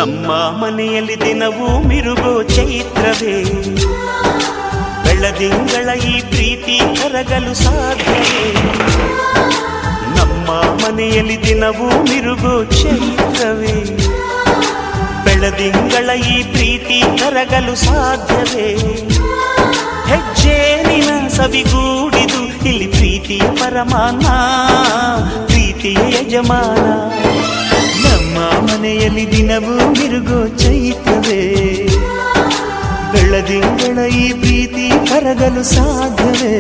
ನಮ್ಮ ಮನೆಯಲ್ಲಿ ದಿನವೂ ಮಿರುಗೋ ಚೈತ್ರವೇ, ಬೆಳದಿಂಗಳ ಈ ಪ್ರೀತಿ ಕರಗಲು ಸಾಧ್ಯವೇ? ನಮ್ಮ ಮನೆಯಲ್ಲಿ ದಿನವೂ ಮಿರುಗೋ ಚೈತ್ರವೇ, ಬೆಳದಿಂಗಳ ಈ ಪ್ರೀತಿ ಕರಗಲು ಸಾಧ್ಯವೇ? ಹೆಜ್ಜೇನಿನ ಸವಿಗೂಡಿದು ಇಲ್ಲಿ ಪ್ರೀತಿಯ ಪರಮಾನ, ಪ್ರೀತಿಯ ಯಜಮಾನ. ನಮ್ಮ ಮನೆಯಲ್ಲಿ ದಿನವೂ ಮಿರುಗೋ ಚೈತ್ರವೇ, ಬೆಳದಿಂಗಳ ಈ ಪ್ರೀತಿ ಕರಗಲು ಸಾಧ್ಯವೇ?